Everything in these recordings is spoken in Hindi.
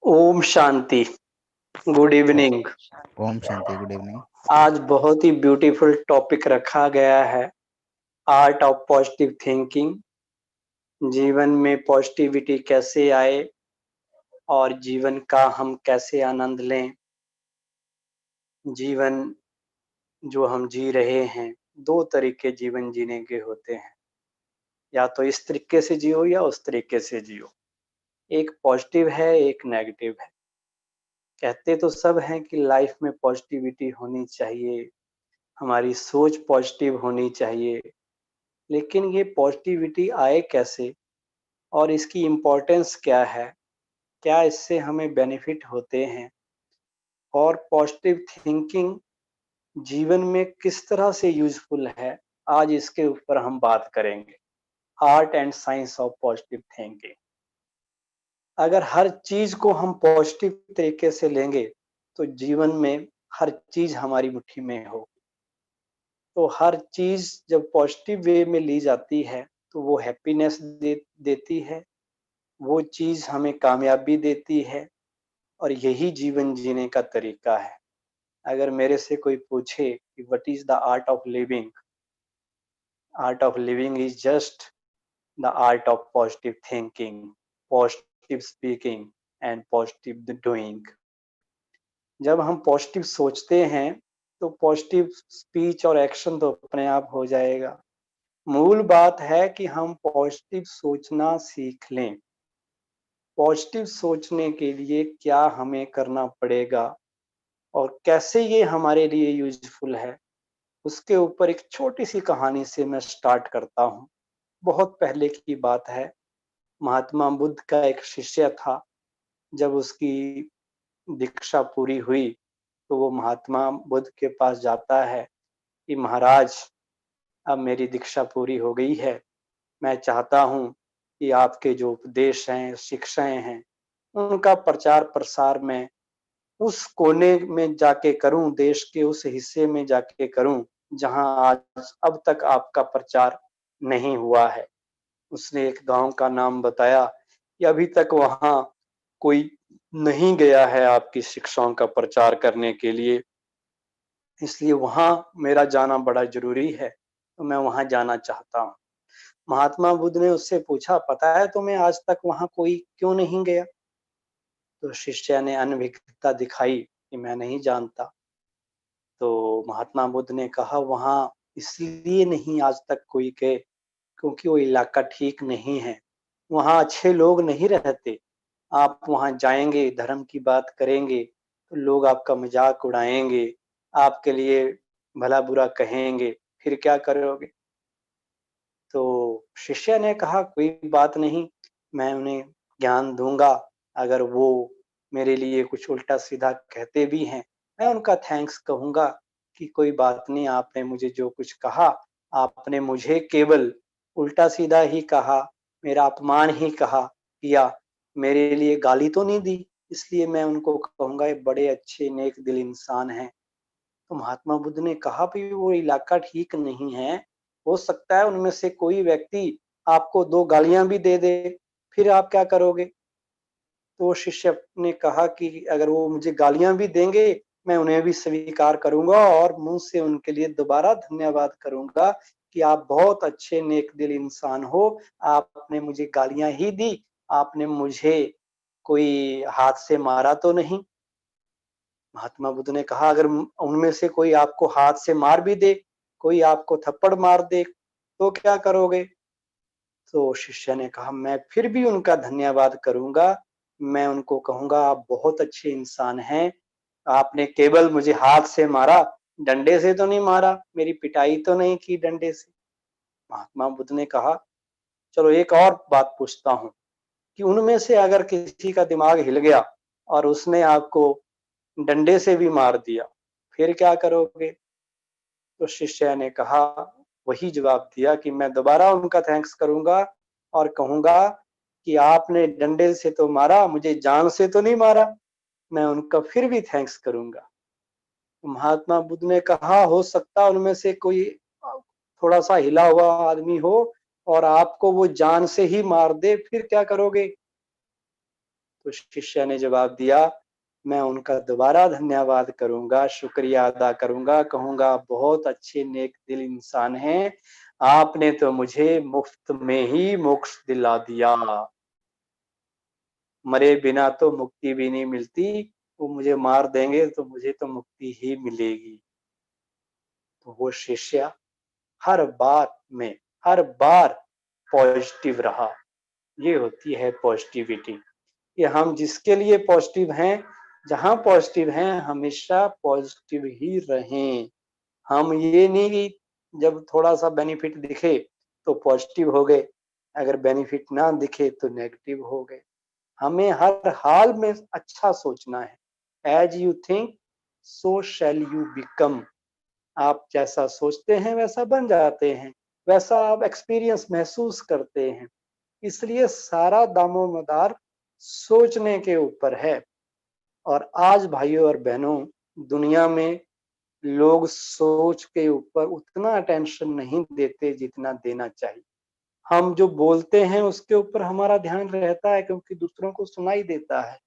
ओम शांति। गुड ओ- इवनिंग। ओम शांति। Good evening. आज बहुत ही ब्यूटीफुल टॉपिक रखा गया है। Art of positive thinking. जीवन में पॉजिटिविटी कैसे आए और जीवन का हम कैसे आनंद लें। जीवन जो हम जी रहे हैं, दो तरीके जीवन जीने के होते हैं। या तो इस तरीके से जियो या उस तरीके से जियो। एक पॉजिटिव है, एक नेगेटिव है। कहते तो सब हैं कि लाइफ में पॉजिटिविटी होनी चाहिए, हमारी सोच पॉजिटिव होनी चाहिए। लेकिन ये पॉजिटिविटी आए कैसे और इसकी इम्पोर्टेंस क्या है? क्या इससे हमें बेनिफिट होते हैं? और पॉजिटिव थिंकिंग जीवन में किस तरह से यूज़फुल है? आज इसके ऊपर हम बात करेंगे। Art and science of positive thinking. अगर हर चीज़ को हम पॉजिटिव तरीके से लेंगे, तो जीवन में हर चीज़ हमारी मुट्ठी में होगी। तो हर चीज़ जब पॉजिटिव वे में ली जाती है, तो वो हैप्पीनेस देती है, वो चीज़ हमें कामयाबी देती है और यही जीवन जीने का तरीका है। अगर मेरे से कोई पूछे कि what is the art of living? Art of living is just the art of positive thinking, positive speaking and positive doing. जब हम पॉजिटिव सोचते हैं, तो पॉजिटिव स्पीच और एक्शन तो अपने आप हो जाएगा। मूल बात है कि हम पॉजिटिव सोचना सीख लें। पॉजिटिव सोचने के लिए क्या हमें करना पड़ेगा और कैसे ये हमारे लिए यूज़फुल है, उसके ऊपर एक छोटी-सी कहानी से मैं स्टार्ट करता हूँ। बहुत पहले की बात है। महात्मा बुद्ध का एक शिष्य था। जब उसकी दीक्षा पूरी हुई, तो वो महात्मा बुद्ध के पास जाता है कि महाराज, अब मेरी दीक्षा पूरी हो गई है। मैं चाहता हूँ कि आपके जो उपदेश हैं, शिक्षाएँ हैं, उनका प्रचार-प्रसार मैं उस कोने में जाके करूँ, देश के उस हिस्से में जाके करूँ, जहाँ आज अब तक आपका प्रचार नहीं हुआ है। उसने एक गाँव का नाम बताया कि अभी तक वहाँ कोई नहीं गया है आपकी शिक्षाओं का प्रचार करने के लिए, इसलिए वहाँ मेरा जाना बड़ा ज़रूरी है, तो मैं वहाँ जाना चाहता हूँ। महात्मा बुद्ध ने उससे पूछा, पता है तुम्हें आज तक वहाँ कोई क्यों नहीं गया? तो शिष्य ने अनभिज्ञता दिखाई कि मैं नहीं जानता। तो महात्मा बुद्ध ने कहा, वहाँ इसलिए नहीं आज तक कोई गए क्योंकि वो इलाका ठीक नहीं है। वहाँ अच्छे लोग नहीं रहते। आप वहाँ जाएँगे, धर्म की बात करेंगे, तो लोग आपका मज़ाक उड़ाएँगे, आपके लिए भला-बुरा कहेंगे, फिर क्या करोगे? तो शिष्य ने कहा, कोई बात नहीं, मैं उन्हें ज्ञान दूँगा। अगर वो मेरे लिए कुछ उल्टा-सीधा कहते भी हैं, मैं उनका थैंक्स कहूँगा कि कोई बात नहीं, आपने मुझे जो कुछ कहा, आपने मुझे केवल उल्टा-सीधा ही कहा, मेरा अपमान ही किया, मेरे लिए गाली तो नहीं दी, इसलिए मैं उनको कहूँगा ये बड़े अच्छे नेक दिल इंसान हैं। तो महात्मा बुद्ध ने कहा, भई वो इलाका ठीक नहीं है, हो सकता है उनमें से कोई व्यक्ति आपको 2 गालियाँ भी दे दे, फिर आप क्या करोगे? तो शिष्य ने कहा कि अगर वो मुझे गालियाँ भी देंगे, मैं उन्हें भी स्वीकार करूँगा और मुँह से उनके लिए दोबारा धन्यवाद करूँगा कि आप बहुत अच्छे नेक दिल इंसान हो, आपने मुझे गालियाँ ही दी, आपने मुझे कोई हाथ से मारा तो नहीं। महात्मा बुद्ध ने कहा, अगर उनमें से कोई आपको हाथ से मार भी दे, कोई आपको थप्पड़ मार दे, तो क्या करोगे? तो शिष्य ने कहा, मैं फिर भी उनका धन्यवाद करूँगा। मैं उनको कहूँगा, आप बहुत अच्छे इंसान हैं। आपने केवल मुझे हाथ से मारा, डंडे से तो नहीं मारा, मेरी पिटाई तो नहीं की डंडे से। महात्मा बुद्ध ने कहा, चलो एक और बात पूछता हूँ कि उनमें से अगर किसी का दिमाग हिल गया और उसने आपको डंडे से भी मार दिया, फिर क्या करोगे? तो शिष्य ने कहा, वही जवाब दिया कि मैं दोबारा उनका थैंक्स करूँगा और कहूँगा कि आपने डंडे से तो मारा, मुझे जान से तो नहीं मारा। मैं उनका फिर भी थैंक्स करूँगा। महात्मा बुद्ध ने कहा, हो सकता है उनमें से कोई थोड़ा-सा हिला हुआ आदमी हो और आपको वो जान से ही मार दे, फिर क्या करोगे? तो शिष्य ने जवाब दिया, मैं उनका दोबारा धन्यवाद करूँगा, शुक्रिया अदा करूँगा, कहूँगा बहुत अच्छे नेक दिल इंसान हैं, आपने तो मुझे मुफ्त में ही मोक्ष दिला दिया। मरे बिना तो मुक्ति भी नहीं मिलती, वो मुझे मार देंगे तो मुझे तो मुक्ति ही मिलेगी। तो वो शिष्य हर बार पॉजिटिव रहा। ये होती है पॉजिटिविटी कि हम जिसके लिए पॉजिटिव हैं, जहाँ पॉजिटिव हैं, हमेशा पॉजिटिव ही रहें। हम ये नहीं कि जब थोड़ा-सा बेनिफिट दिखे तो पॉजिटिव हो गए, अगर बेनिफिट ना दिखे तो नेगेटिव हो गए। हमें हर हाल में अच्छा सोचना है। As you think so shall you become. आप जैसा सोचते हैं वैसा बन जाते हैं, वैसा आप एक्सपीरियंस महसूस करते हैं। इसलिए सारा दामोमदार सोचने के ऊपर है। और आज भाइयों और बहनों, दुनिया में लोग सोच के ऊपर उतना अटेंशन नहीं देते जितना देना चाहिए। हम जो बोलते हैं उसके ऊपर हमारा ध्यान रहता है क्योंकि दूसरों को सुनाई देता है।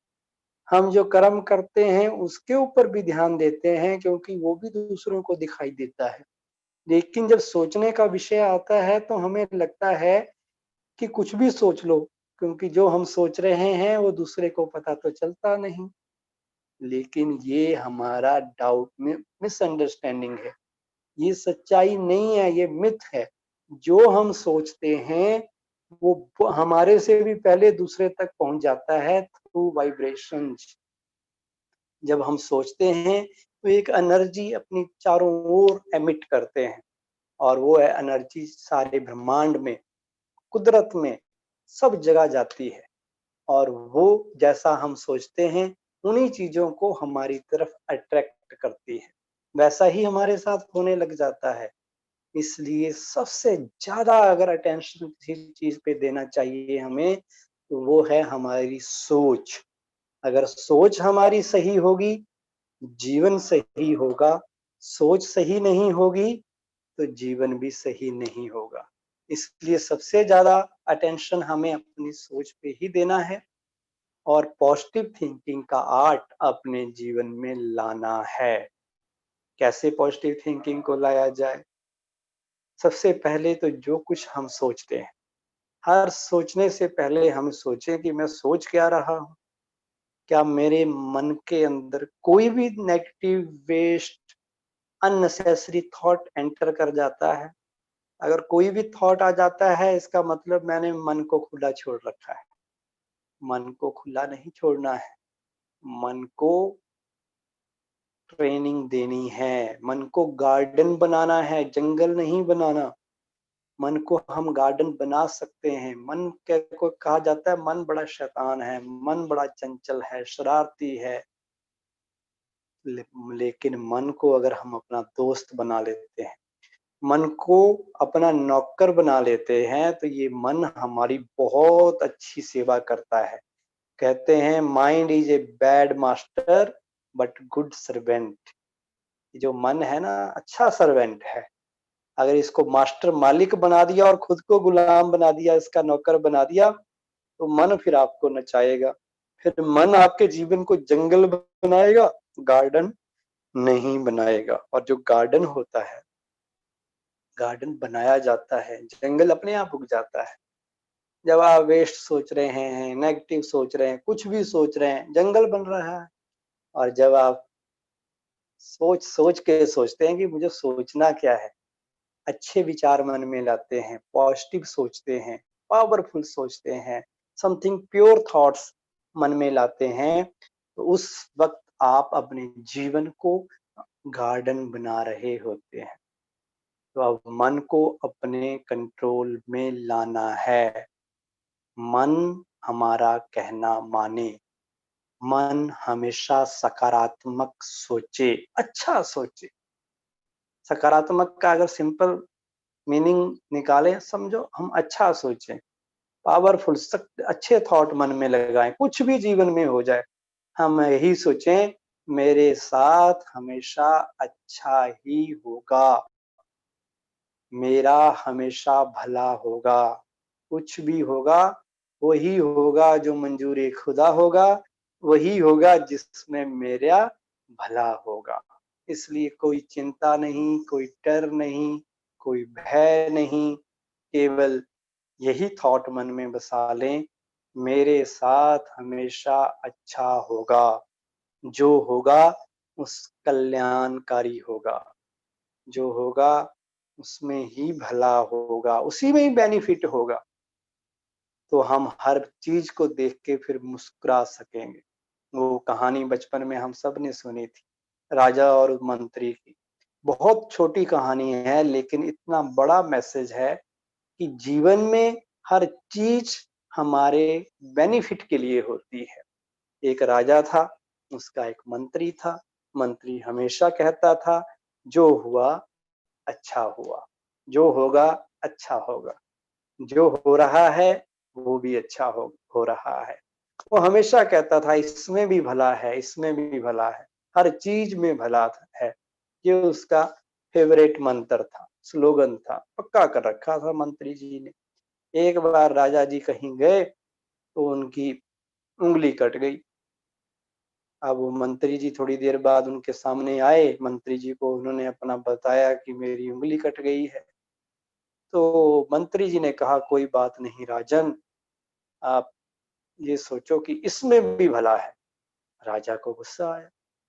हम जो कर्म करते हैं उसके ऊपर भी ध्यान देते हैं क्योंकि वो भी दूसरों को दिखाई देता है। लेकिन जब सोचने का विषय आता है तो हमें लगता है कि कुछ भी सोच लो, क्योंकि जो हम सोच रहे हैं वो दूसरे को पता तो चलता नहीं। लेकिन ये हमारा डाउट में मिसअंडरस्टैंडिंग है। ये सच्चाई नहीं है, ये मिथ है। जो हम सोचते हैं वो हमारे से भी पहले दूसरे तक पहुंच जाता है थ्रू वाइब्रेशंस। जब हम सोचते हैं तो एक एनर्जी अपनी चारों ओर एमिट करते हैं और वो एनर्जी सारे ब्रह्मांड में, कुदरत में, सब जगह जाती है और वो जैसा हम सोचते हैं उन्हीं चीजों को हमारी तरफ अट्रैक्ट करती है। वैसा ही हमारे साथ होने लग जाता है। इसलिए सबसे ज्यादा अगर अटेंशन किसी चीज पे देना चाहिए हमें तो वो है हमारी सोच। अगर सोच हमारी सही होगी, जीवन सही होगा। सोच सही नहीं होगी तो जीवन भी सही नहीं होगा। इसलिए सबसे ज्यादा अटेंशन हमें अपनी सोच पे ही देना है और पॉजिटिव थिंकिंग का आर्ट अपने जीवन में लाना है। कैसे पॉजिटिव थिंकिंग को लाया जाए? सबसे पहले तो जो कुछ हम सोचते हैं, हर सोचने से पहले हम सोचें कि मैं सोच क्या रहा हूँ? क्या मेरे मन के अंदर कोई भी negative waste unnecessary thought enter कर जाता है? अगर कोई भी थॉट आ जाता है इसका मतलब मैंने मन को खुला छोड़ रखा है। मन को खुला नहीं छोड़ना है। मन को ट्रेनिंग देनी है, मन को गार्डन बनाना है, जंगल नहीं बनाना। मन को हम गार्डन बना सकते हैं। मन के को कहा जाता है मन बड़ा शैतान है, मन बड़ा चंचल है, शरारती है। लेकिन मन को अगर हम अपना दोस्त बना लेते हैं, मन को अपना नौकर बना लेते हैं तो ये मन हमारी बहुत अच्छी सेवा करता है। कहते हैं mind is a bad master but good servant. जो मन है ना, अच्छा सर्वेंट है। अगर इसको मास्टर मालिक बना दिया और खुद को गुलाम बना दिया, इसका नौकर बना दिया, तो मन फिर आपको नचाएगा। फिर मन आपके जीवन को जंगल बनाएगा, गार्डन नहीं बनाएगा। और जो गार्डन होता है, गार्डन बनाया जाता है, जंगल अपने आप उग जाता है। जब आप वेस्ट सोच रहे हैं, नेगेटिव सोच रहे हैं, कुछ भी सोच रहे हैं, जंगल बन रहा है। और जब आप सोच सोच के सोचते हैं कि मुझे सोचना क्या है, अच्छे विचार मन में लाते हैं, पॉजिटिव सोचते हैं, पावरफुल सोचते हैं, समथिंग प्योर थॉट्स मन में लाते हैं, तो उस वक्त आप अपने जीवन को गार्डन बना रहे होते हैं। तो अब मन को अपने कंट्रोल में लाना है। मन हमारा कहना माने। मन हमेशा सकारात्मक सोचे, अच्छा सोचे। सकारात्मक का अगर सिंपल मीनिंग निकालें, समझो हम अच्छा सोचें, पावरफुल अच्छे थॉट मन में लगाएं, कुछ भी जीवन में हो जाए, हम यही सोचें मेरे साथ हमेशा अच्छा ही होगा, मेरा हमेशा भला होगा। कुछ भी होगा वही होगा जो मंजूर खुदा होगा, वही होगा जिसमें मेरा भला होगा। इसलिए कोई चिंता नहीं, कोई डर नहीं, कोई भय नहीं, केवल यही थॉट मन में बसा लें, मेरे साथ हमेशा अच्छा होगा। जो होगा उस कल्याणकारी होगा, जो होगा उसमें ही भला होगा, उसी में ही बेनिफिट होगा। तो हम हर चीज को देख के फिर मुस्कुरा सकेंगे। वो कहानी बचपन में हम सब ने सुनी थी, राजा और मंत्री की। बहुत छोटी कहानी है लेकिन इतना बड़ा मैसेज है कि जीवन में हर चीज हमारे बेनिफिट के लिए होती है। एक राजा था, उसका एक मंत्री था। मंत्री हमेशा कहता था, जो हुआ अच्छा हुआ, जो होगा अच्छा होगा, जो हो रहा है वो भी अच्छा हो रहा है। वो हमेशा कहता था, इसमें भी भला है, इसमें भी भला है, हर चीज में भला है। ये उसका फेवरेट मंत्र था, स्लोगन था, पक्का कर रखा था मंत्री जी ने। एक बार राजा जी कहीं गए तो उनकी उंगली कट गई। अब वो मंत्री जी थोड़ी देर बाद उनके सामने आए, मंत्री जी को उन्होंने अपना बताया कि मेरी उंगली कट गई है। तो मंत्री जी ने कहा, कोई बात नहीं राजन, आप ये सोचो कि इसमें भी भला है। राजा को गुस्सा आया,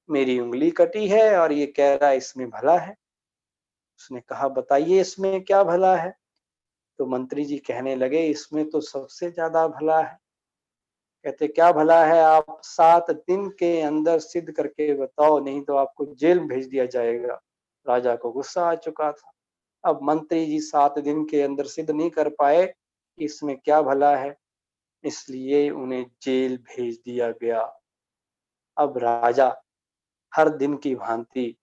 मेरी उंगली कटी है और ये कह रहा है इसमें भला है। उसने कहा, बताइए इसमें क्या भला है। तो मंत्री जी कहने लगे, इसमें तो सबसे ज्यादा भला है। कहते, क्या भला है, आप 7 दिन के अंदर सिद्ध करके बताओ, नहीं तो आपको जेल भेज दिया जाएगा। राजा को गुस्सा आ चुका था। अब मंत्री जी 7 दिन के अंदर सिद्ध नहीं कर पाए कि इसमें क्या भला है, इसलिए उन्हें जेल भेज दिया गया। अब राजा हर दिन की भांति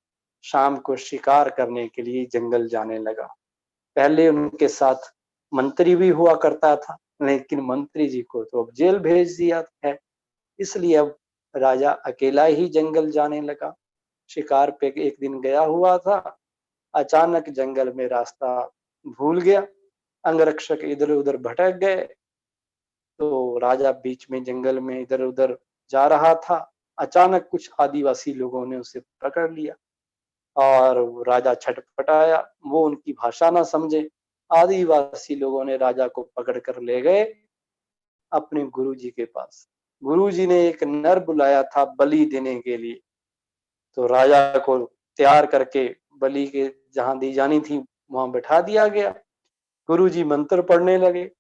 शाम को शिकार करने के लिए जंगल जाने लगा। पहले उनके साथ मंत्री भी हुआ करता था, लेकिन मंत्री जी को तो अब जेल भेज दिया है, इसलिए अब राजा अकेला ही जंगल जाने लगा। शिकार पे एक दिन गया हुआ था, अचानक जंगल में रास्ता भूल गया। अंगरक्षक इधर उधर भटक गए, तो राजा बीच में जंगल में इधर उधर जा रहा था। अचानक कुछ आदिवासी लोगों ने उसे पकड़ लिया और राजा छटपटाया, वो उनकी भाषा ना समझे। आदिवासी लोगों ने राजा को पकड़ कर ले गए अपने गुरुजी के पास। गुरुजी ने एक नर बुलाया था बलि देने के लिए, तो राजा को तैयार करके बलि के जहां दी जानी थी वहां बैठा दिया गया। गुरुजी मंत्र पढ़ने लगे।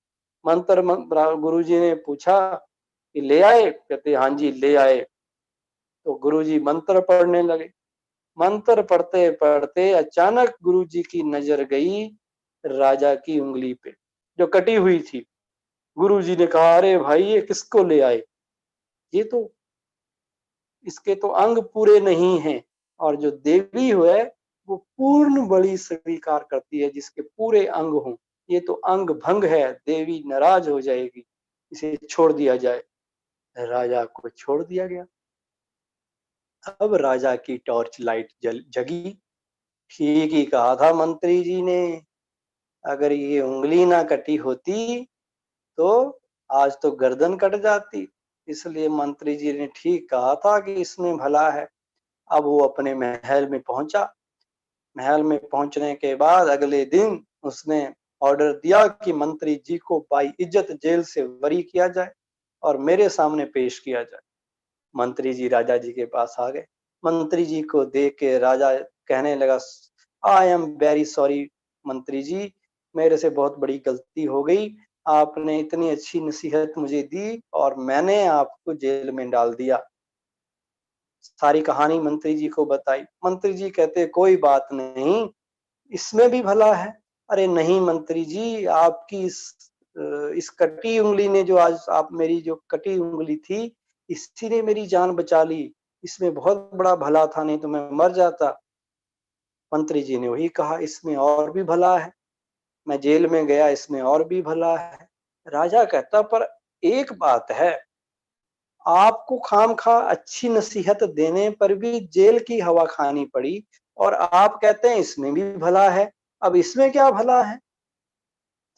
गुरुजी ने पूछा कि ले आए, कहते हाँ जी ले आए। तो गुरुजी मंत्र पढ़ने लगे। मंत्र पढ़ते पढ़ते अचानक गुरुजी की नजर गई राजा की उंगली पे जो कटी हुई थी। गुरुजी ने कहा, अरे भाई ये किसको ले आए, ये तो इसके तो अंग पूरे नहीं हैं। और जो देवी है वो पूर्ण बलि स्वीकार करती है जिसके पूरे अंग हों। ये तो अंग भंग है, देवी नाराज हो जाएगी, इसे छोड़ दिया जाए। राजा को छोड़ दिया गया। अब राजा की टॉर्च लाइट जगी। ठीक ही कहा था मंत्री जी ने, अगर ये उंगली ना कटी होती तो आज तो गर्दन कट जाती। इसलिए मंत्री जी ने ठीक कहा था कि इसमें भला है। अब वो अपने महल में पहुंचा। महल में पहुंचने के बाद अगले दिन उसने ऑर्डर दिया कि मंत्री जी को बाई इज्जत जेल से बरी किया जाए और मेरे सामने पेश किया जाए। मंत्री जी राजा जी के पास आ गए। मंत्री जी को देख के राजा कहने लगा, आई एम वेरी सॉरी मंत्री जी, मेरे से बहुत बड़ी गलती हो गई। आपने इतनी अच्छी नसीहत मुझे दी और मैंने आपको जेल में डाल दिया। सारी कहानी मंत्री जी को बताई। मंत्री जी कहते, कोई बात नहीं, इसमें भी भला है। अरे नहीं मंत्री जी, आपकी इस कटी उंगली ने, जो आज आप मेरी जो कटी उंगली थी, इसी ने मेरी जान बचा ली। इसमें बहुत बड़ा भला था, नहीं तो मैं मर जाता। मंत्री जी ने वही कहा, इसमें और भी भला है, मैं जेल में गया, इसमें और भी भला है। राजा कहता, पर एक बात है, आपको खामखा अच्छी नसीहत देने पर भी जेल की हवा खानी पड़ी और आप कहते हैं इसमें भी भला है, अब इसमें क्या भला है।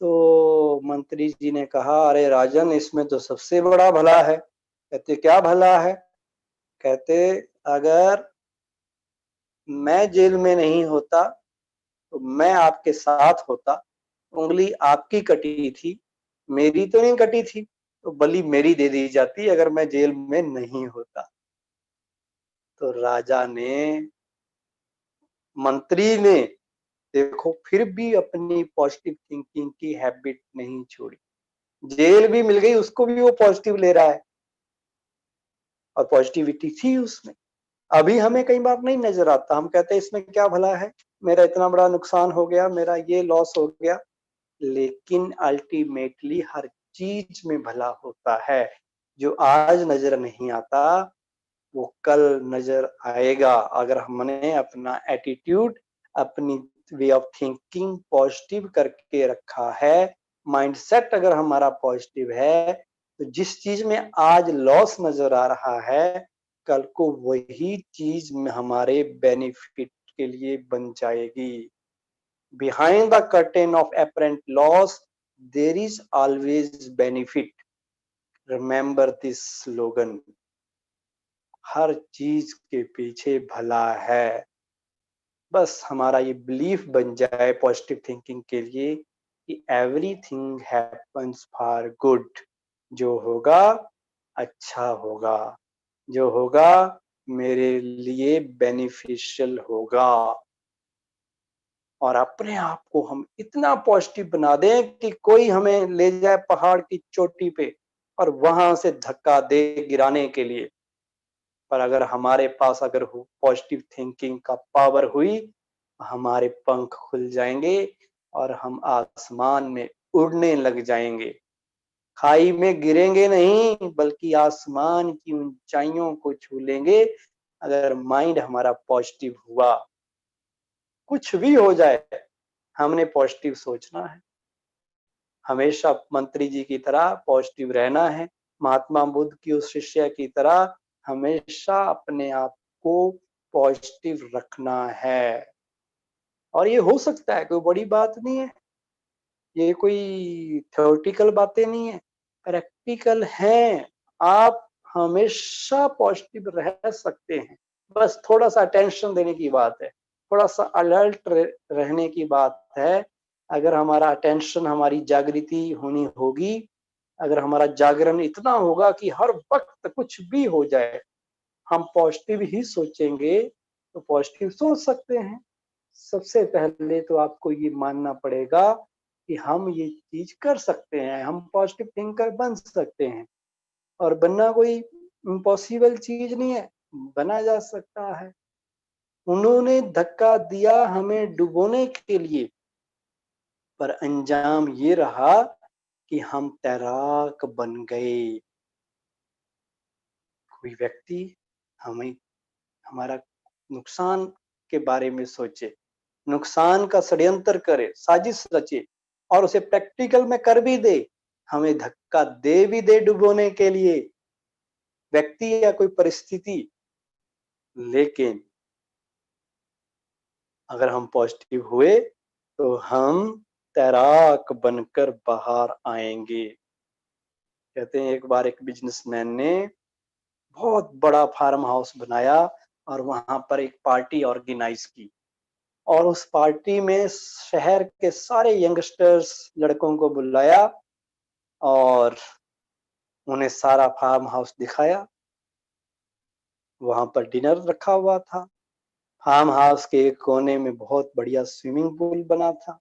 तो मंत्री जी ने कहा, अरे राजन, इसमें तो सबसे बड़ा भला है। कहते, क्या भला है? कहते, अगर मैं जेल में नहीं होता तो मैं आपके साथ होता, उंगली आपकी कटी थी, मेरी तो नहीं कटी थी, तो बलि मेरी दे दी जाती अगर मैं जेल में नहीं होता। तो राजा ने, मंत्री ने, देखो फिर भी अपनी पॉजिटिव थिंकिंग की हैबिट नहीं छोड़ी। जेल भी मिल गई, उसको भी वो पॉजिटिव ले रहा है और पॉजिटिविटी थी उसमें। अभी हमें कई बार नहीं नजर आता, हम कहते हैं इसमें क्या भला है, मेरा इतना बड़ा नुकसान हो गया, मेरा ये लॉस हो गया। लेकिन अल्टीमेटली हर चीज में भला होता है। जो आज नजर नहीं आता वो कल नजर आएगा, अगर हमने अपना एटीट्यूड, अपनी वे ऑफ थिंकिंग पॉजिटिव करके रखा है। माइंडसेट अगर हमारा पॉजिटिव है तो जिस चीज में आज लॉस नजर आ रहा है, कल को वही चीज में हमारे बेनिफिट के लिए बन जाएगी। Behind the curtain of apparent loss, there is always benefit. Remember this slogan. हर चीज के पीछे भला है। बस हमारा ये बिलीफ बन जाए पॉजिटिव थिंकिंग के लिए कि एवरीथिंग हैपन्स फॉर गुड। जो होगा अच्छा होगा, जो होगा मेरे लिए बेनिफिशियल होगा। और अपने आप को हम इतना पॉजिटिव बना दें कि कोई हमें ले जाए पहाड़ की चोटी पे और वहां से धक्का दे गिराने के लिए। पर अगर हमारे पास अगर पॉजिटिव थिंकिंग का पावर हुई, हमारे पंख खुल जाएंगे और हम आसमान में उड़ने लग जाएंगे। खाई में गिरेंगे नहीं, बल्कि आसमान की ऊंचाइयों को छू लेंगे अगर माइंड हमारा पॉजिटिव हुआ। कुछ भी हो जाए, हमने पॉजिटिव सोचना है। हमेशा मंत्री जी की तरह पॉजिटिव रहना है। महात्मा बुद्ध की उस शिष्य की तरह हमेशा अपने आप को पॉजिटिव रखना है। और ये हो सकता है, कोई बड़ी बात नहीं है, ये कोई थ्योरेटिकल बातें नहीं है, प्रैक्टिकल है। आप हमेशा पॉजिटिव रह सकते हैं। बस थोड़ा सा अटेंशन देने की बात है, थोड़ा सा अलर्ट रहने की बात है। अगर हमारा अटेंशन, हमारी जागृति होनी होगी, अगर हमारा जागरण इतना होगा कि हर वक्त कुछ भी हो जाए हम पॉजिटिव ही सोचेंगे, तो पॉजिटिव सोच सकते हैं। सबसे पहले तो आपको ये मानना पड़ेगा कि हम ये चीज कर सकते हैं, हम पॉजिटिव थिंकर बन सकते हैं। और बनना कोई इम्पॉसिबल चीज नहीं है, बना जा सकता है। उन्होंने धक्का दिया हमें डुबोने के लिए, पर अंजाम ये रहा कि हम तैराक बन गए। कोई व्यक्ति हमें, हमारा नुकसान के बारे में सोचे, नुकसान का षड्यंत्र करे, साजिश रचे और उसे प्रैक्टिकल में कर भी दे, हमें धक्का दे भी दे डुबोने के लिए, व्यक्ति या कोई परिस्थिति। लेकिन अगर हम पॉजिटिव हुए तो हम तैराक बनकर बाहर आएंगे। कहते हैं एक बार एक बिजनेसमैन ने बहुत बड़ा फार्म हाउस बनाया और वहां पर एक पार्टी ऑर्गेनाइज की, और उस पार्टी में शहर के सारे यंगस्टर्स लड़कों को बुलाया और उन्हें सारा फार्म हाउस दिखाया। वहां पर डिनर रखा हुआ था। फार्म हाउस के एक कोने में बहुत बढ़िया स्विमिंग पूल बना था।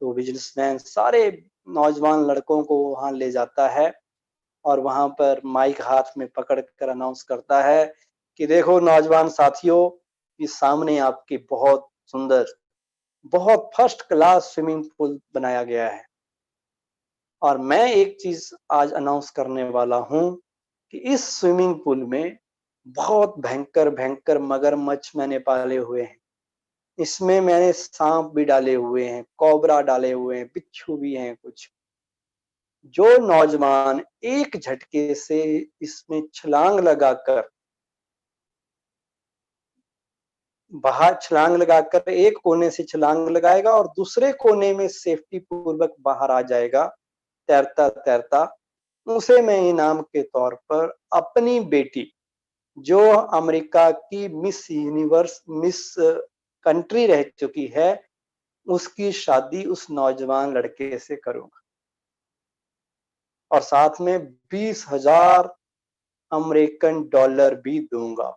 तो बिजनेसमैन सारे नौजवान लड़कों को वहां ले जाता है और वहां पर माइक हाथ में पकड़ कर अनाउंस करता है कि देखो नौजवान साथियों, इस सामने आपकी बहुत सुंदर, बहुत फर्स्ट क्लास स्विमिंग पूल बनाया गया है। और मैं एक चीज आज अनाउंस करने वाला हूं कि इस स्विमिंग पूल में बहुत भयंकर भयंकर मगरमच्छ मैंने पाले हुए हैं। इसमें मैंने सांप भी डाले हुए हैं, कोबरा डाले हुए हैं, बिच्छू भी हैं कुछ। जो नौजवान एक झटके से इसमें छलांग लगाकर बाहर छलांग लगाकर एक कोने से छलांग लगाएगा और दूसरे कोने में सेफ्टी पूर्वक बाहर आ जाएगा तैरता तैरता, उसे मैं इनाम के तौर पर अपनी बेटी, जो अमेरिका की मिस यूनिवर्स, मिस कंट्री रह चुकी है, उसकी शादी उस नौजवान लड़के से करूंगा और साथ में 20,000 अमेरिकन डॉलर भी दूंगा।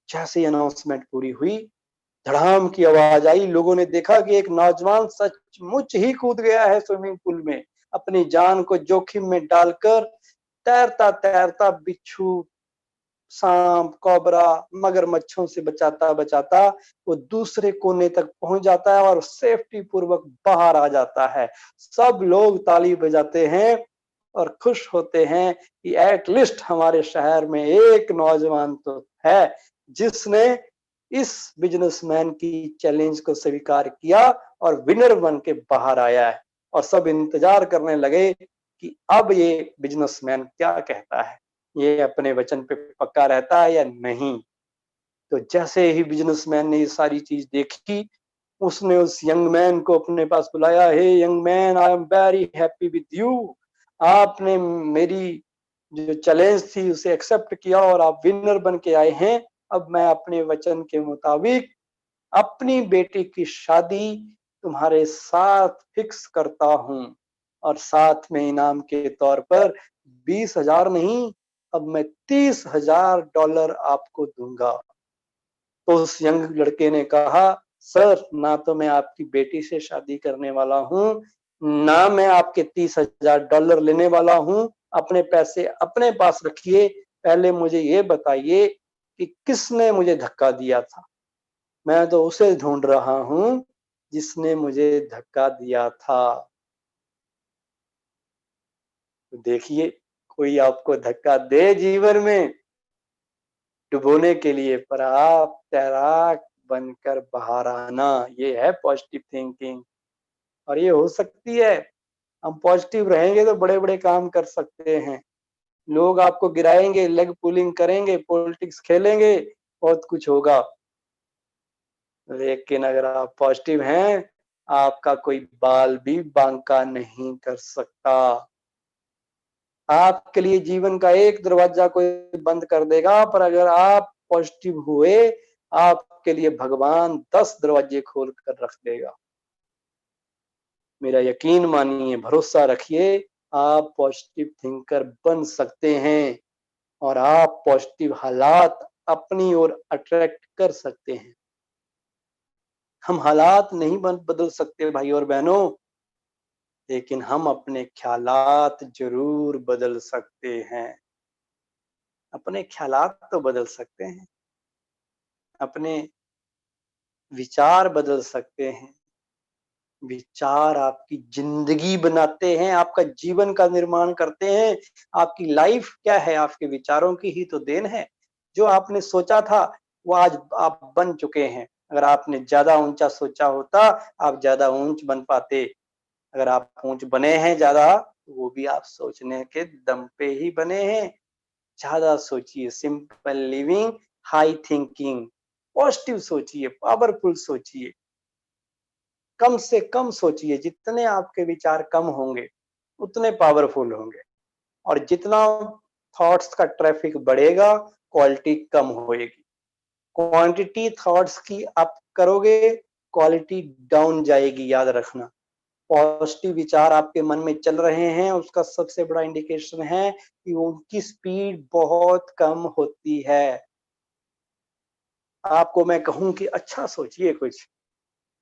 जैसे अनाउंसमेंट पूरी हुई, धड़ाम की आवाज आई। लोगों ने देखा कि एक नौजवान सचमुच ही कूद गया है स्विमिंग पूल में, अपनी जान को जोखिम में डालकर। तैरता तैरता बिच्छू, सांप, कोबरा, मगरमच्छों से बचाता बचाता वो दूसरे कोने तक पहुंच जाता है और सेफ्टी पूर्वक बाहर आ जाता है। सब लोग ताली बजाते हैं और खुश होते हैं कि एट लीस्ट हमारे शहर में एक नौजवान तो है जिसने इस बिजनेसमैन की चैलेंज को स्वीकार किया और विनर बन के बाहर आया है। और सब इंतजार करने लगे कि अब ये बिजनेसमैन क्या कहता है, ये अपने वचन पे पक्का रहता है या नहीं। तो जैसे ही बिजनेसमैन ने ये सारी चीज देखी, उसने उस यंग मैन को अपने पास बुलाया। Hey young man, I am very happy with you. आपने मेरी जो चैलेंज थी उसे एक्सेप्ट किया और आप विनर बन के आए हैं। अब मैं अपने वचन के मुताबिक अपनी बेटी की शादी तुम्हारे साथ फिक्स करता हूं और साथ में इनाम के तौर पर 20,000 नहीं, अब मैं 30,000 डॉलर आपको दूंगा। तो उस यंग लड़के ने कहा, सर, ना तो मैं आपकी बेटी से शादी करने वाला हूँ, ना मैं आपके 30,000 डॉलर लेने वाला हूँ। अपने पैसे अपने पास रखिए। पहले मुझे ये बताइए कि किसने मुझे धक्का दिया था। मैं तो उसे ढूंढ रहा हूँ जिसने मुझे धक्का दिया था। तो देखिए, कोई आपको धक्का दे जीवन में डुबोने के लिए, पर आप तैराक बनकर बाहर आना, ये है पॉजिटिव थिंकिंग। और ये हो सकती है। हम पॉजिटिव रहेंगे तो बड़े बड़े काम कर सकते हैं। लोग आपको गिराएंगे, लेग पुलिंग करेंगे, पॉलिटिक्स खेलेंगे, बहुत कुछ होगा। लेकिन अगर आप पॉजिटिव हैं, आपका कोई बाल भी बांका नहीं कर सकता। आपके लिए जीवन का एक दरवाजा कोई बंद कर देगा, पर अगर आप पॉजिटिव हुए, आपके लिए भगवान 10 दरवाजे खोल कर रख देगा। मेरा यकीन मानिए, भरोसा रखिए, आप पॉजिटिव थिंकर बन सकते हैं और आप पॉजिटिव हालात अपनी ओर अट्रैक्ट कर सकते हैं। हम हालात नहीं बदल सकते भाई और बहनों, लेकिन हम अपने ख्यालात जरूर बदल सकते हैं। अपने ख्यालात तो बदल सकते हैं, अपने विचार बदल सकते हैं। विचार आपकी जिंदगी बनाते हैं, आपका जीवन का निर्माण करते हैं। आपकी लाइफ क्या है, आपके विचारों की ही तो देन है। जो आपने सोचा था वो आज आप बन चुके हैं। अगर आपने ज्यादा ऊंचा सोचा होता, आप ज्यादा ऊंच बन पाते। अगर आप ऊंच बने हैं ज्यादा, तो वो भी आप सोचने के दम पे ही बने हैं। ज्यादा सोचिए, simple living, high thinking, positive सोचिए, पावरफुल सोचिए। कम से कम सोचिए, जितने आपके विचार कम होंगे उतने पावरफुल होंगे। और जितना थॉट्स का ट्रैफिक बढ़ेगा, क्वालिटी कम होएगी। क्वांटिटी थॉट्स की आप करोगे, क्वालिटी डाउन जाएगी, याद रखना। पॉजिटिव विचार आपके मन में चल रहे हैं, उसका सबसे बड़ा इंडिकेशन है कि उनकी स्पीड बहुत कम होती है। आपको मैं कहूं कि अच्छा सोचिए कुछ,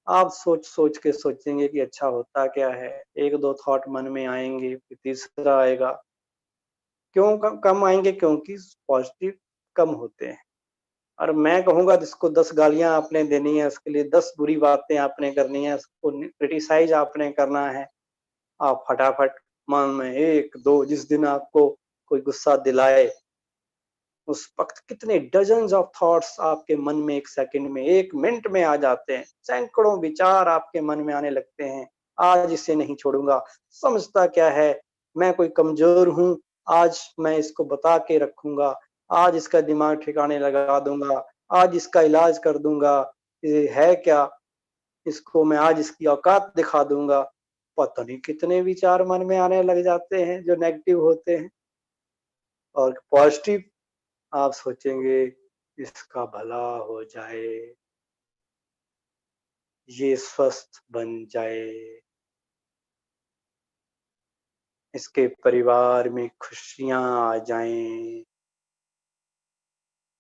आप सोच सोच के सोचेंगे कि अच्छा होता क्या है। एक दो थॉट मन में आएंगे, फिर तीसरा आएगा। क्यों कम आएंगे? क्योंकि पॉजिटिव कम होते हैं। और मैं कहूंगा, जिसको 10 गालियां आपने देनी है, उसके लिए 10 बुरी बातें आपने करनी है, उसको क्रिटिसाइज आपने करना है, आप फटाफट मन में एक दो, जिस दिन आपको कोई गुस्सा दिलाए, उस वक्त कितने डजन्स ऑफ थॉट्स आपके मन में एक सेकंड में, एक मिनट में आ जाते हैं। सैकड़ों विचार आपके मन में आने लगते हैं। आज इसे नहीं छोड़ूंगा, समझता क्या है, मैं कोई कमजोर हूँ, आज मैं इसको बता के रखूंगा, आज इसका दिमाग ठिकाने लगा दूंगा, आज इसका इलाज कर दूंगा, ये है क्या, इसको मैं आज इसकी औकात दिखा दूंगा। पता नहीं कितने विचार मन में आने लग जाते हैं जो नेगेटिव होते हैं। और पॉजिटिव आप सोचेंगे इसका भला हो जाए, ये स्वस्थ बन जाए, इसके परिवार में खुशियां आ जाएं।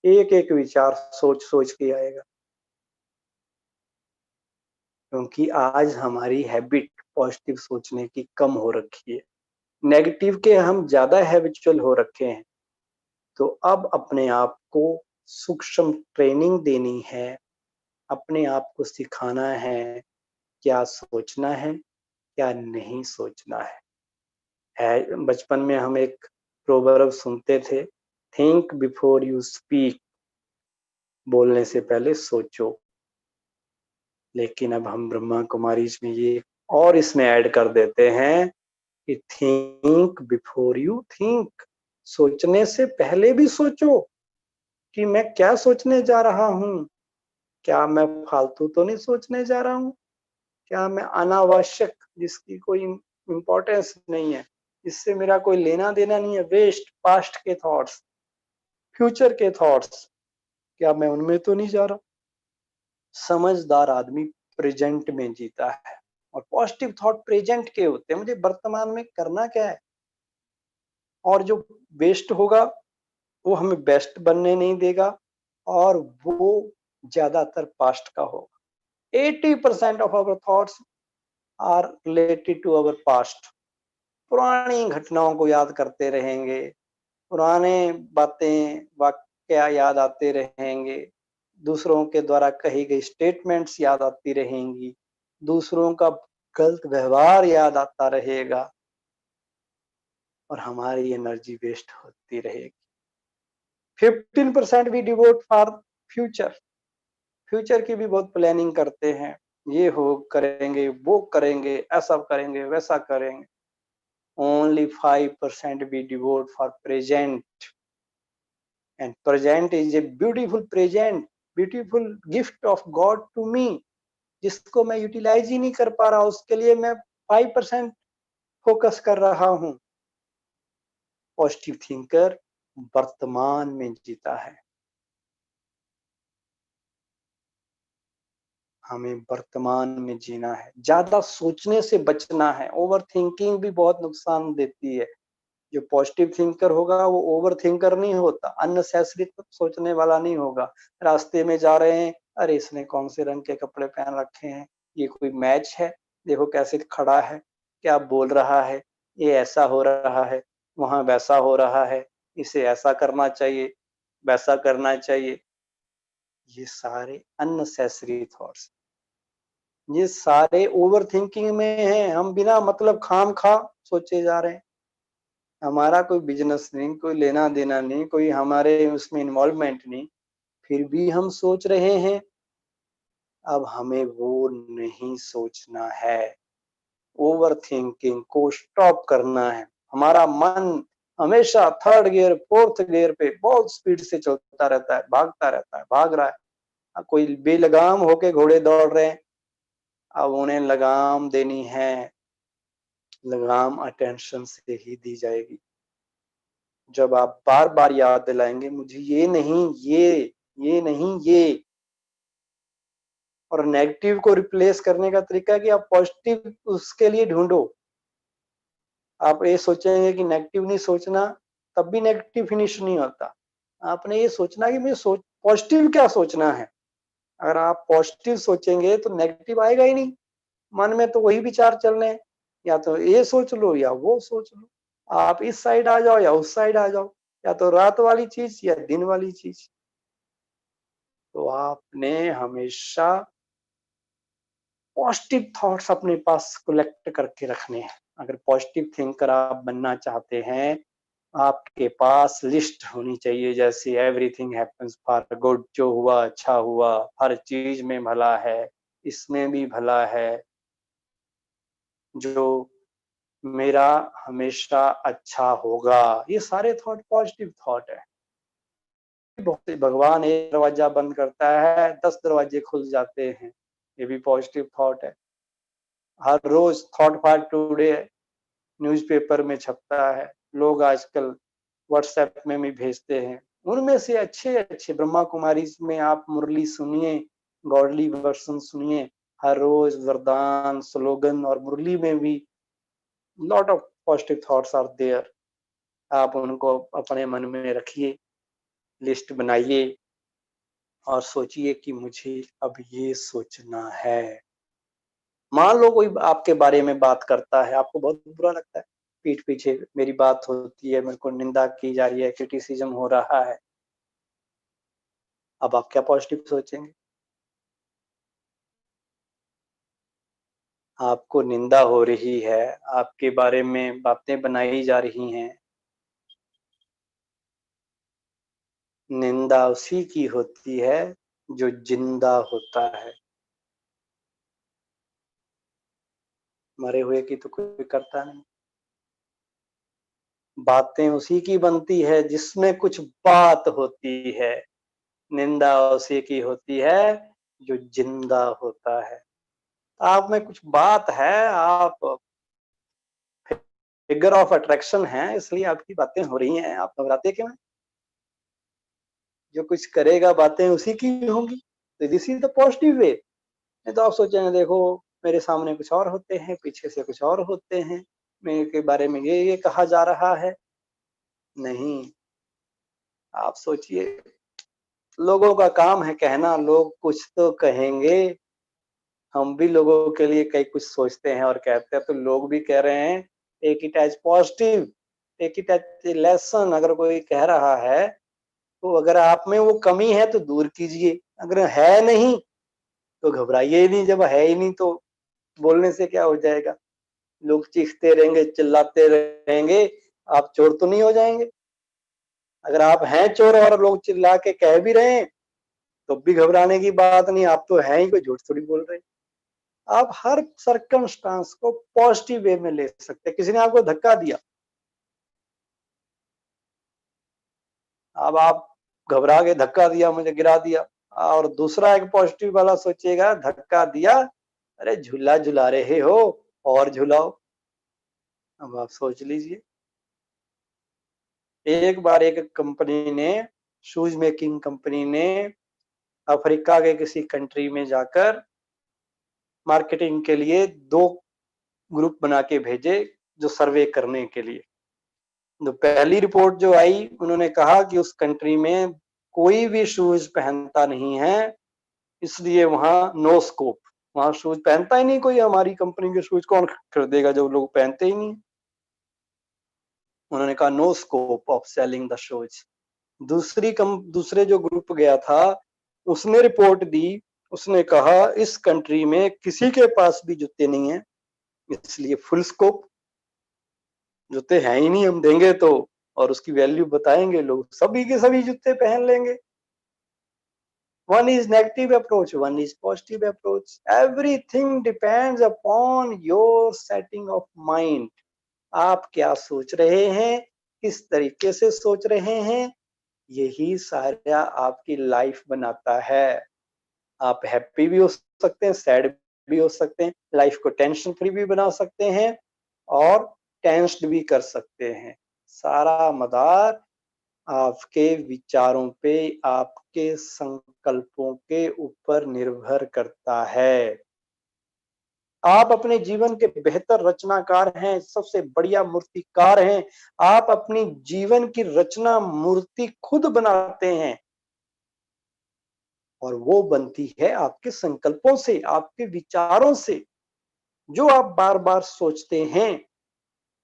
एक एक विचार सोच सोच के आएगा, क्योंकि आज हमारी हैबिट पॉजिटिव सोचने की कम हो रखी है, नेगेटिव के हम ज्यादा हैबिचुअल हो रखे हैं। तो अब अपने आप को सूक्ष्म ट्रेनिंग देनी है, अपने आप को सिखाना है क्या सोचना है, क्या नहीं सोचना है। बचपन में हम एक प्रोवर्ब सुनते थे, थिंक बिफोर यू स्पीक, बोलने से पहले सोचो। लेकिन अब हम ब्रह्मा कुमारी में ये और इसमें ऐड कर देते हैं कि थिंक बिफोर यू थिंक, सोचने से पहले भी सोचो कि मैं क्या सोचने जा रहा हूँ। क्या मैं फालतू तो नहीं सोचने जा रहा हूँ? क्या मैं अनावश्यक, जिसकी कोई इम्पोर्टेंस नहीं है, इससे मेरा कोई लेना देना नहीं है, वेस्ट पास्ट के थॉट्स, फ्यूचर के थॉट्स, क्या मैं उनमें तो नहीं जा रहा? समझदार आदमी प्रेजेंट में जीता है, और पॉजिटिव थॉट प्रेजेंट के होते हैं, मुझे वर्तमान में करना क्या है, और जो वेस्ट होगा वो हमें बेस्ट बनने नहीं देगा, और वो ज्यादातर पास्ट का होगा। 80% of our thoughts are related to our past. पुरानी घटनाओं को याद करते रहेंगे, पुराने बातें वाक्य याद आते रहेंगे, दूसरों के द्वारा कही गई स्टेटमेंट्स याद आती रहेंगी, दूसरों का गलत व्यवहार याद आता रहेगा, और हमारी एनर्जी वेस्ट होती रहेगी। 15% we devote for future, future की भी बहुत प्लानिंग करते हैं, ये हो करेंगे, वो करेंगे, ऐसा करेंगे, वैसा करेंगे। Only 5% we devote for present, and present is a beautiful present, beautiful gift of God to me, जिसको मैं यूटिलाइज ही नहीं कर पा रहा, उसके लिए मैं 5% फोकस कर रहा हूँ। पॉजिटिव थिंकर वर्तमान में जीता है। हमें वर्तमान में जीना है, ज्यादा सोचने से बचना है। ओवर थिंकिंग भी बहुत नुकसान देती है। जो पॉजिटिव थिंकर होगा वो ओवर थिंकर नहीं होता, अननेसेसरी सोचने वाला नहीं होगा। रास्ते में जा रहे हैं, अरे इसने कौन से रंग के कपड़े पहन रखे हैं, ये कोई मैच है, देखो कैसे खड़ा है, क्या बोल रहा है, ये ऐसा हो रहा है, वहां वैसा हो रहा है, इसे ऐसा करना चाहिए, वैसा करना चाहिए। ये सारे अननेसेसरी थॉट्स, ये सारे ओवर थिंकिंग में हैं। हम बिना मतलब खाम खा सोचे जा रहे हैं, हमारा कोई बिजनेस नहीं, कोई लेना देना नहीं, कोई हमारे उसमें इन्वॉल्वमेंट नहीं, फिर भी हम सोच रहे हैं। अब हमें वो नहीं सोचना है, ओवर थिंकिंग को स्टॉप करना है। हमारा मन हमेशा थर्ड गियर फोर्थ गियर पे बहुत स्पीड से चलता रहता है, भागता रहता है, भाग रहा है। कोई बेलगाम होके घोड़े दौड़ रहे हैं, अब उन्हें लगाम देनी है, लगाम अटेंशन से ही दी जाएगी। जब आप बार बार याद दिलाएंगे मुझे ये नहीं, ये नहीं, ये, और नेगेटिव को रिप्लेस करने का तरीका है कि आप पॉजिटिव उसके लिए ढूंढो। आप ये सोचेंगे कि नेगेटिव नहीं सोचना, तब भी नेगेटिव फिनिश नहीं होता। आपने ये सोचना कि मुझे सोच पॉजिटिव क्या सोचना है। अगर आप पॉजिटिव सोचेंगे तो नेगेटिव आएगा ही नहीं, मन में तो वही विचार चल रहे हैं, या तो ये सोच लो या वो सोच लो, आप इस साइड आ जाओ या उस साइड आ जाओ, या तो रात वाली चीज या दिन वाली चीज। तो आपने हमेशा पॉजिटिव थॉट्स अपने पास कलेक्ट करके रखने हैं। अगर पॉजिटिव थिंकर आप बनना चाहते हैं, आपके पास लिस्ट होनी चाहिए, जैसे एवरीथिंग हैपेंस फॉर गुड, जो हुआ अच्छा हुआ, हर चीज में भला है, इसमें भी भला है, जो मेरा हमेशा अच्छा होगा। ये सारे थॉट पॉजिटिव थॉट है। भगवान एक दरवाजा बंद करता है 10 दरवाजे खुल जाते हैं, ये भी पॉजिटिव थॉट है। हर रोज थॉट फॉर टुडे न्यूज़पेपर में छपता है, लोग आजकल व्हाट्सएप में भी भेजते हैं। उनमें से अच्छे ब्रह्मा कुमारी में आप मुरली सुनिए, गॉडली वर्सन सुनिए, हर रोज वरदान, स्लोगन और मुरली में भी lot of positive thoughts are there. आप उनको अपने मन में रखिए, लिस्ट बनाइए और सोचिए कि मुझे अब ये सोचना है। मान लो कोई आपके बारे में बात करता है, आपको बहुत बुरा लगता है, पीठ पीछे मेरी बात होती है, मेरे को निंदा की जा रही है, क्रिटिसिज्म हो रहा है। अब आप क्या पॉजिटिव सोचेंगे? आपको निंदा हो रही है, आपके बारे में बातें बनाई जा रही हैं। निंदा उसी की होती है जो जिंदा होता है, मरे हुए की तो कोई करता नहीं। बातें उसी की बनती है जिसमें कुछ बात होती है, निंदा उसी की होती है जो जिंदा होता है। आप में कुछ बात है, आप फिगर ऑफ अट्रैक्शन हैं, इसलिए आपकी बातें हो रही हैं, आप घबराते क्यों हैं? जो कुछ करेगा बातें उसी की होंगी, तो this is the positive way. नहीं तो आप सोचेंगे देखो मेरे सामने कुछ और होते हैं, पीछे से कुछ और होते हैं, मेरे के बारे में ये कहा जा रहा है। नहीं, आप सोचिए, लोगों का काम है कहना, लोग कुछ तो कहेंगे। हम भी लोगों के लिए कई कुछ सोचते हैं और कहते हैं, तो लोग भी कह रहे हैं। Take it as positive, take it as lesson. अगर कोई कह रहा है तो अगर आप में वो कमी है तो दूर कीजिए, अगर है नहीं तो घबराइए ही नहीं। जब है ही नहीं तो बोलने से क्या हो जाएगा? लोग चीखते रहेंगे, चिल्लाते रहेंगे, आप चोर तो नहीं हो जाएंगे? अगर आप हैं चोर और लोग चिल्ला के कह भी रहे हैं तो भी घबराने की बात नहीं, आप तो हैं ही, कोई झूठ थोड़ी बोल रहे हैं। आप हर सर्कमस्टांस को पॉजिटिव वे में ले सकते हैं। किसी ने आपको धक्का दिया, अब आप घबरा के धक्का दिया, मुझे गिरा दिया, और दूसरा एक पॉजिटिव वाला सोचेगा धक्का दिया, अरे झूला झुला रहे हो और झुलाओ। अब आप सोच लीजिए। एक बार एक कंपनी ने, शूज मेकिंग कंपनी ने अफ्रीका के किसी कंट्री में जाकर मार्केटिंग के लिए 2 ग्रुप बना के भेजे, जो सर्वे करने के लिए। तो पहली रिपोर्ट जो आई, उन्होंने कहा कि उस कंट्री में कोई भी शूज पहनता नहीं है, इसलिए वहां नो स्कोप, वहां शूज पहनता ही नहीं कोई। हमारी कंपनी के शूज कौन खरीदेगा जो लोग पहनते ही नहीं? उन्होंने कहा no scope of selling the shoes. दूसरे जो ग्रुप गया था, उसने रिपोर्ट दी, उसने कहा इस कंट्री में किसी के पास भी जूते नहीं है, इसलिए फुल स्कोप। जूते हैं ही नहीं, हम देंगे तो और उसकी वैल्यू बताएंगे, लोग सभी के सभी जूते पहन लेंगे। One is negative approach, one is positive approach. Everything depends upon your setting of mind. आप क्या सोच रहे हैं, किस तरीके से सोच रहे हैं, यही सारा आपकी लाइफ बनाता है। आप हैप्पी भी हो सकते हैं, सैड भी हो सकते हैं, लाइफ को टेंशन फ्री भी बना सकते हैं और टेंस्ड भी कर सकते हैं। सारा मदार आपके विचारों पे, आपके संकल्पों के ऊपर निर्भर करता है। आप अपने जीवन के बेहतर रचनाकार हैं, सबसे बढ़िया मूर्तिकार हैं। आप अपनी जीवन की रचना मूर्ति खुद बनाते हैं और वो बनती है आपके संकल्पों से, आपके विचारों से, जो आप बार बार सोचते हैं।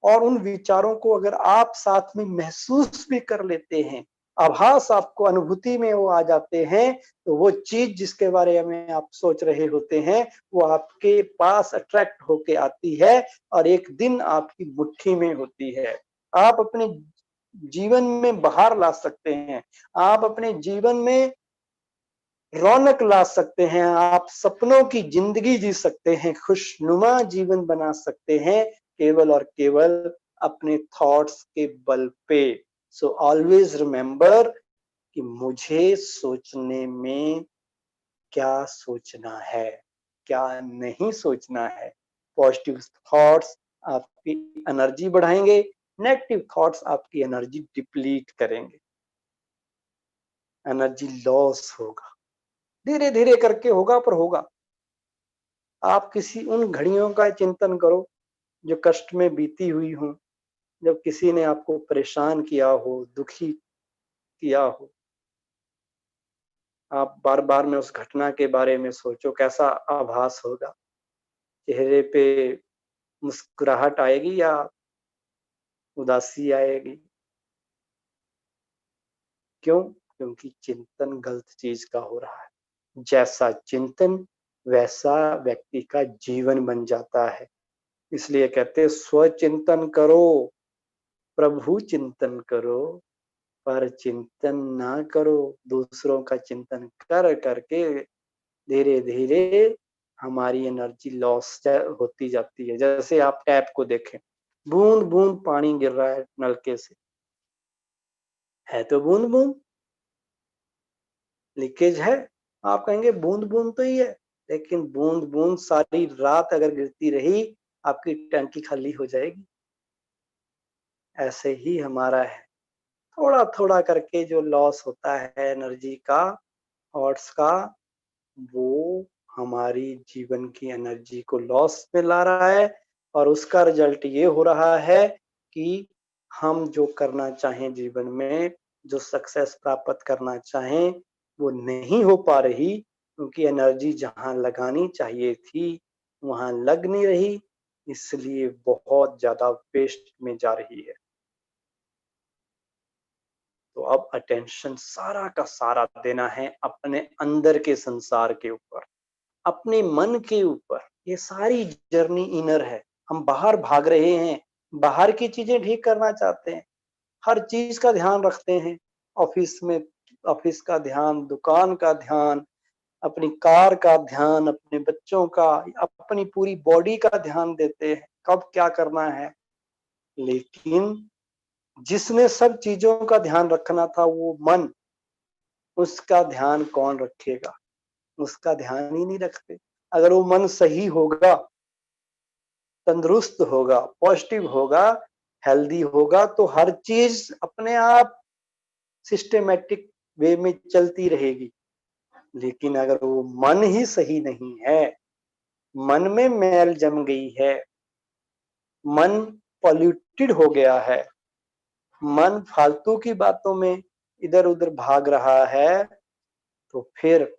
और उन विचारों को अगर आप साथ में महसूस भी कर लेते हैं, आभास आपको अनुभूति में वो आ जाते हैं, तो वो चीज जिसके बारे में आप सोच रहे होते हैं वो आपके पास अट्रैक्ट होके आती है और एक दिन आपकी मुट्ठी में होती है। आप अपने जीवन में बहार ला सकते हैं, आप अपने जीवन में रौनक ला सकते हैं, आप सपनों की जिंदगी जी सकते हैं, खुशनुमा जीवन बना सकते हैं, केवल और केवल अपने थॉट्स के बल पे। सो ऑलवेज रिमेंबर कि मुझे सोचने में क्या सोचना है, क्या नहीं सोचना है। पॉजिटिव थॉट्स आपकी एनर्जी बढ़ाएँगे, नेगेटिव थॉट्स आपकी एनर्जी डिप्लीट करेंगे। एनर्जी लॉस होगा, धीरे-धीरे करके होगा पर होगा। आप किसी उन घड़ियों का चिंतन करो जो कष्ट में बीती हुई हों, जब किसी ने आपको परेशान किया हो, दुखी किया हो। आप बार-बार में उस घटना के बारे में सोचो, कैसा आभास होगा? चेहरे पे मुस्कुराहट आएगी या उदासी आएगी? क्यों? क्योंकि चिंतन गलत चीज़ का हो रहा है। जैसा चिंतन वैसा व्यक्ति का जीवन बन जाता है। इसलिए कहते हैं स्वचिंतन करो, प्रभु चिंतन करो, पर चिंतन ना करो। दूसरों का चिंतन कर करके धीरे-धीरे हमारी एनर्जी लॉस होती जाती है। जैसे आप टैप को देखें, बूंद-बूंद पानी गिर रहा है नलके से, है तो बूंद-बूंद, लीकेज है। आप कहेंगे बूंद-बूंद तो ही है, लेकिन बूंद-बूंद सारी रात अगर गिरती रही, आपकी टंकी खाली हो जाएगी। ऐसे ही हमारा है, थोड़ा-थोड़ा करके जो लॉस होता है एनर्जी का, थॉट्स का, वो हमारी जीवन की एनर्जी को लॉस में ला रहा है और उसका रिजल्ट ये हो रहा है कि हम जो करना चाहें जीवन में, जो सक्सेस प्राप्त करना चाहें, वो नहीं हो पा रही क्योंकि एनर्जी जहाँ लगानी चाहिए थी, वहाँ लग नहीं रही, इसलिए बहुत ज़्यादा वेस्ट में जा रही है। तो अब अटेंशन सारा का सारा देना है अपने अंदर के संसार के ऊपर। अपने मन के ऊपर। ये सारी जर्नी इनर है। हम बाहर भाग रहे हैं, बाहर की चीजें ठीक करना चाहते हैं, हर चीज का ध्यान रखते हैं। ऑफिस में ऑफिस का ध्यान, दुकान का ध्यान, अपनी कार का ध्यान, अपने बच्चों का, अपनी पूरी बॉडी का ध्यान देते हैं, कब क्या करना है। लेकिन जिसने सब चीजों का ध्यान रखना था वो मन, उसका ध्यान कौन रखेगा? उसका ध्यान ही नहीं रखते। अगर वो मन सही होगा, तंदुरुस्त होगा, पॉजिटिव होगा, हेल्दी होगा, तो हर चीज अपने आप सिस्टमैटिक वे में चलती रहेगी। लेकिन अगर वो मन ही सही नहीं है, मन में मैल जम गई है, मन पॉल्यूटेड हो गया है, मन फालतू की बातों में इधर उधर भाग रहा है, तो फिर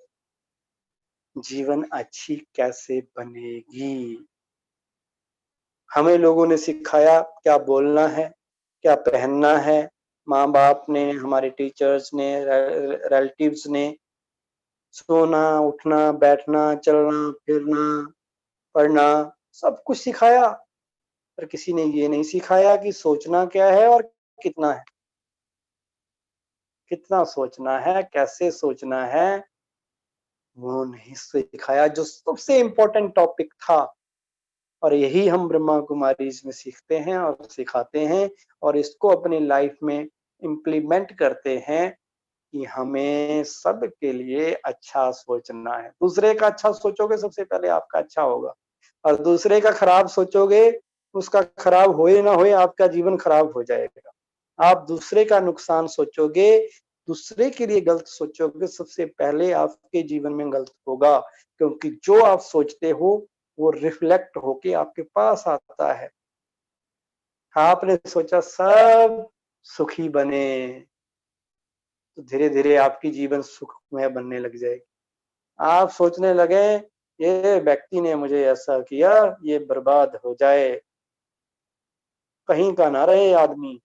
जीवन अच्छी कैसे बनेगी? हमें लोगों ने सिखाया क्या बोलना है, क्या पहनना है, माँ बाप ने, हमारे टीचर्स ने, रिलेटिव्स ने, सोना उठना बैठना चलना फिरना पढ़ना, सब कुछ सिखाया। पर किसी ने ये नहीं सिखाया कि सोचना क्या है और कितना है, कितना सोचना है, कैसे सोचना है, वो नहीं सिखाया, जो सबसे इम्पोर्टेंट टॉपिक था। और यही हम ब्रह्मा कुमारीज में सीखते हैं और सिखाते हैं और इसको अपनी लाइफ में इम्प्लीमेंट करते हैं कि हमें सबके लिए अच्छा सोचना है। दूसरे का अच्छा सोचोगे, सबसे पहले आपका अच्छा होगा, और दूसरे का खराब सोचोगे, उसका खराब होए ना होए, आपका जीवन खराब हो जाएगा। आप दूसरे का नुकसान सोचोगे, दूसरे के लिए गलत सोचोगे, सबसे पहले आपके जीवन में गलत होगा, क्योंकि जो आप सोचते हो वो रिफ्लेक्ट होके आपके पास आता है। आपने सोचा सब सुखी बने, तो धीरे-धीरे आपकी जीवन सुखमय बनने लग जाएगी। आप सोचने लगे, ये व्यक्ति ने मुझे ऐसा किया, ये बर्बाद हो जाए, कहीं का ना रहे आदमी,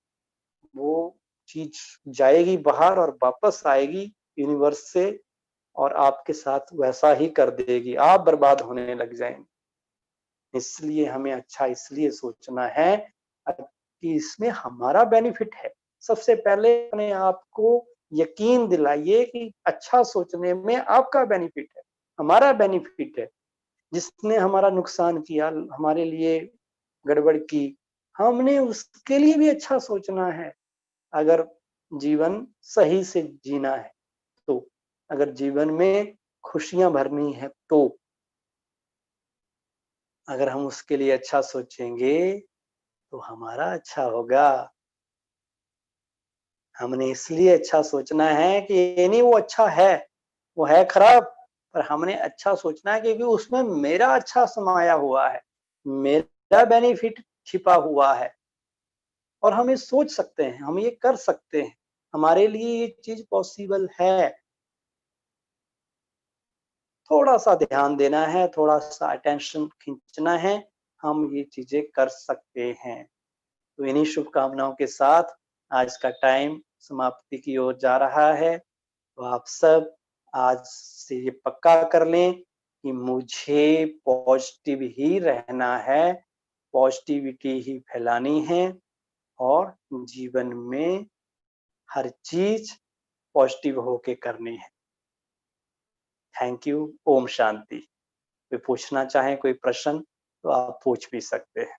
वो चीज जाएगी बाहर और वापस आएगी यूनिवर्स से और आपके साथ वैसा ही कर देगी, आप बर्बाद होने लग जाएंगे। इसलिए हमें अच्छा इसलिए सोचना है कि इसमें हमारा बेनिफिट है। सबसे पहले अपने आप को यकीन दिलाइए कि अच्छा सोचने में आपका बेनिफिट है, हमारा बेनिफिट है। जिसने हमारा नुकसान किया, हमारे लिए गड़बड़ की, हमने उसके लिए भी अच्छा सोचना है। अगर जीवन सही से जीना है तो, अगर जीवन में खुशियाँ भरनी है तो, अगर हम उसके लिए अच्छा सोचेंगे, तो हमारा अच्छा होगा। हमने इसलिए अच्छा सोचना है कि ये नहीं वो अच्छा है, वो है खराब, पर हमने अच्छा सोचना है क्योंकि उसमें मेरा अच्छा समाया हुआ है, मेरा बेनिफिट छिपा हुआ है और हम ये सोच सकते हैं, हम ये कर सकते हैं, हमारे लिए ये चीज़ पॉसिबल है। थोड़ा-सा ध्यान देना है, थोड़ा-सा अटेंशन खींचना है, हम ये चीज़ें कर सकते हैं। तो इन्हीं शुभकामनाओं के साथ आज का टाइम समाप्ति की ओर जा रहा है। तो आप सब आज से ये पक्का कर लें कि मुझे पॉजिटिव ही रहना है, पॉजिटिविटी ही फैलानी है और जीवन में हर चीज़ पॉजिटिव होके करनी है। Thank you. ओम शांति। कोई पूछना चाहे कोई प्रश्न तो आप पूछ भी सकते हैं।